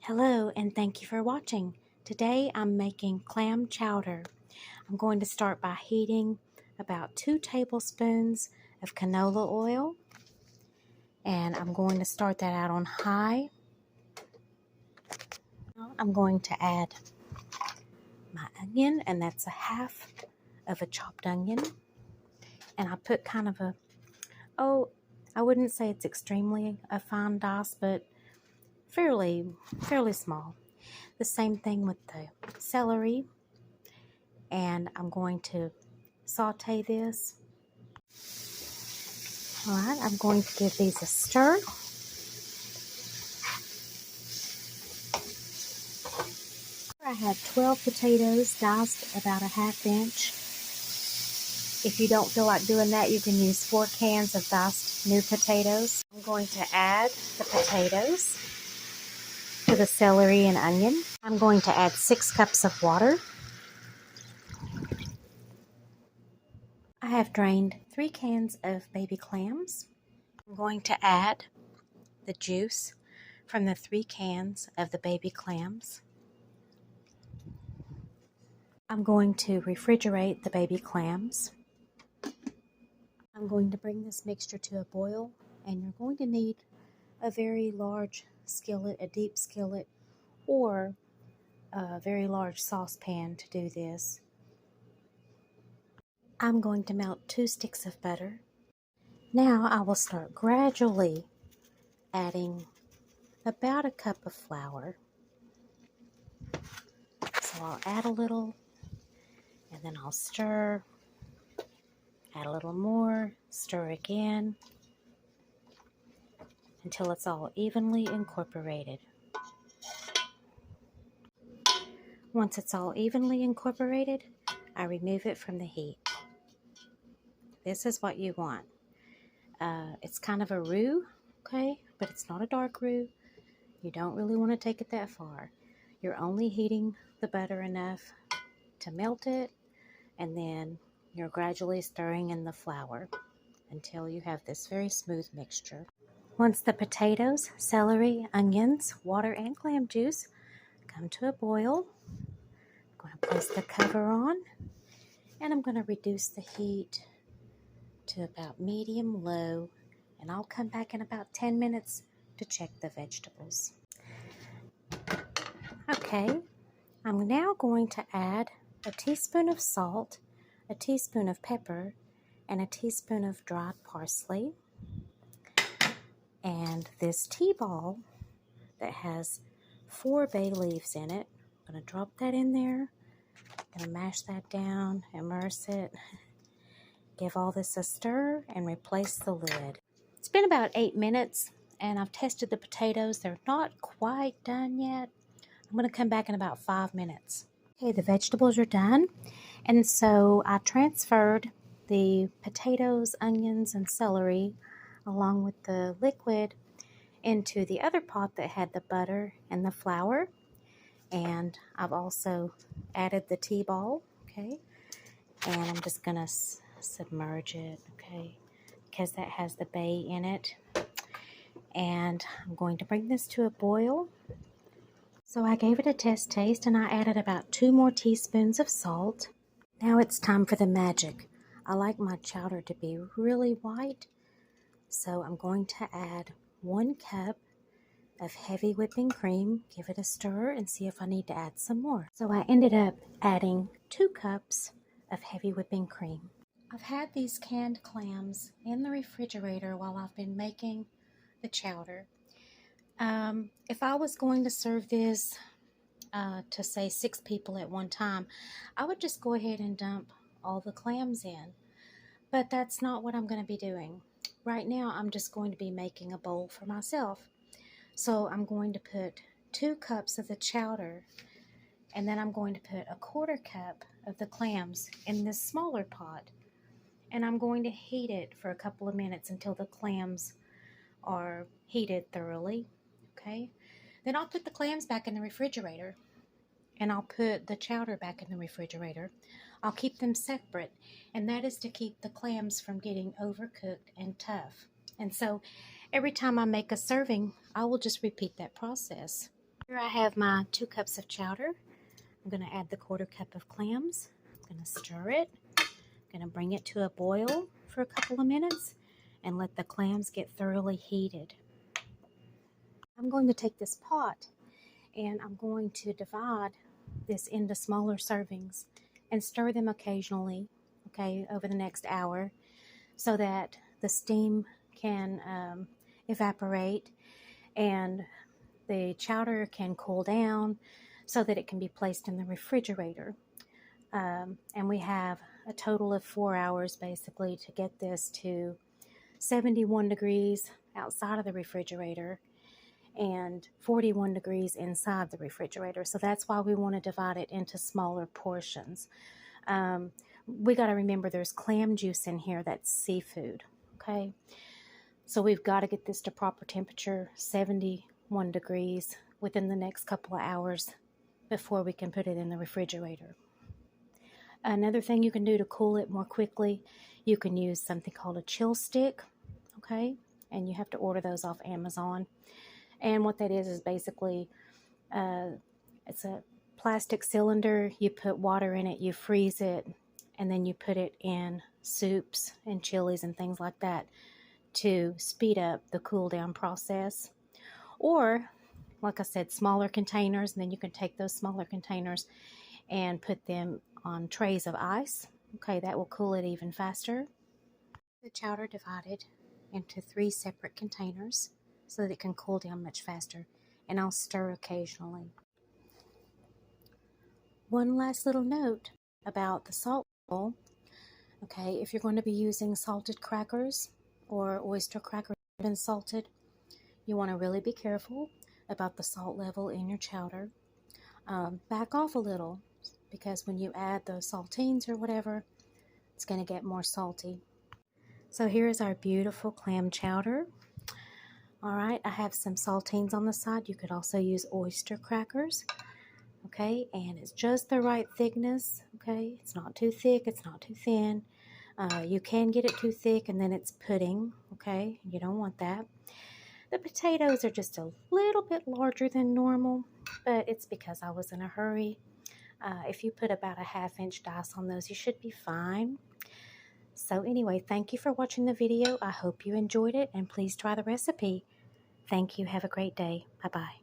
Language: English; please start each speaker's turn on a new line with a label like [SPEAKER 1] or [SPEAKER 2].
[SPEAKER 1] Hello and thank you for watching. Today I'm making clam chowder. I'm going to start by heating about 2 tablespoons of canola oil, and I'm going to start that out on high. I'm going to add my onion, and that's a half of a chopped onion, and I put kind of I wouldn't say it's extremely a fine dice, but fairly small. The same thing with the celery, and I'm going to saute this. All right, I'm going to give these a stir. I had 12 potatoes diced about a ½ inch. If you don't feel like doing that, you can use 4 cans of diced new potatoes. I'm going to add the potatoes to the celery and onion. I'm going to add 6 cups of water. I have drained 3 cans of baby clams. I'm going to add the juice from the 3 cans of the baby clams. I'm going to refrigerate the baby clams. I'm going to bring this mixture to a boil, and you're going to need a very large skillet, a deep skillet, or a very large saucepan to do this. I'm going to melt 2 sticks of butter. Now I will start gradually adding about a cup of flour. So I'll add a little, and then I'll stir, add a little more, stir again, until it's all evenly incorporated. Once it's all evenly incorporated, I remove it from the heat. This is what you want. It's kind of a roux, okay, but it's not a dark roux. You don't really want to take it that far. You're only heating the butter enough to melt it, and then you're gradually stirring in the flour until you have this very smooth mixture. Once the potatoes, celery, onions, water, and clam juice come to a boil, I'm going to place the cover on, and I'm going to reduce the heat to about medium-low, and I'll come back in about 10 minutes to check the vegetables. Okay, I'm now going to add a teaspoon of salt, a teaspoon of pepper, and a teaspoon of dried parsley. And this tea ball that has 4 bay leaves in it, I'm going to drop that in there. I'm going to mash that down, immerse it, give all this a stir, and replace the lid. It's been about 8 minutes, and I've tested the potatoes. They're not quite done yet. I'm going to come back in about 5 minutes. Okay, the vegetables are done, and so I transferred the potatoes, onions, and celery along with the liquid into the other pot that had the butter and the flour, and I've also added the tea ball, okay, and I'm just going to submerge it, okay, because that has the bay in it. And I'm going to bring this to a boil. So I gave it a test taste, and I added about 2 more teaspoons of salt. Now it's time for the magic. I like my chowder to be really white, so I'm going to add 1 cup of heavy whipping cream, give it a stir, and see if I need to add some more. So I ended up adding 2 cups of heavy whipping cream. I've had these canned clams in the refrigerator while I've been making the chowder. If I was going to serve this to say 6 people at one time, I would just go ahead and dump all the clams in. But that's not what I'm going to be doing. Right now I'm just going to be making a bowl for myself. So I'm going to put 2 cups of the chowder, and then I'm going to put a 1/4 cup of the clams in this smaller pot. And I'm going to heat it for a couple of minutes until the clams are heated thoroughly, okay? Then I'll put the clams back in the refrigerator, and I'll put the chowder back in the refrigerator. I'll keep them separate, and that is to keep the clams from getting overcooked and tough. And so every time I make a serving, I will just repeat that process. Here I have my 2 cups of chowder. I'm going to add the 1/4 cup of clams. I'm going to stir it. I'm going to bring it to a boil for a couple of minutes and let the clams get thoroughly heated. I'm going to take this pot and I'm going to divide this into smaller servings and stir them occasionally, okay, over the next hour so that the steam can evaporate and the chowder can cool down so that it can be placed in the refrigerator. And we have a total of 4 hours basically to get this to 71 degrees outside of the refrigerator and 41 degrees inside the refrigerator. So that's why we want to divide it into smaller portions. We got to remember there's clam juice in here, that's seafood, okay? So we've got to get this to proper temperature, 71 degrees, within the next couple of hours before we can put it in the refrigerator. Another thing you can do to cool it more quickly, you can use something called a chill stick, okay? And you have to order those off Amazon. And what that is basically, it's a plastic cylinder. You put water in it, you freeze it, and then you put it in soups and chilies and things like that to speed up the cool down process. Or, like I said, smaller containers, and then you can take those smaller containers and put them on trays of ice. Okay, that will cool it even faster. The chowder divided into 3 separate containers so that it can cool down much faster, and I'll stir occasionally. One last little note about the salt level. Okay, if you're going to be using salted crackers or oyster crackers that have been salted, you want to really be careful about the salt level in your chowder. Back off a little, because when you add those saltines or whatever, it's going to get more salty. So here is our beautiful clam chowder. All right, I have some saltines on the side. You could also use oyster crackers. Okay, and it's just the right thickness. Okay, it's not too thick, it's not too thin. You can get it too thick and then it's pudding. Okay, you don't want that. The potatoes are just a little bit larger than normal, but it's because I was in a hurry. If you put about a 1/2 inch dice on those, you should be fine. So anyway, thank you for watching the video. I hope you enjoyed it, and please try the recipe. Thank you. Have a great day. Bye-bye.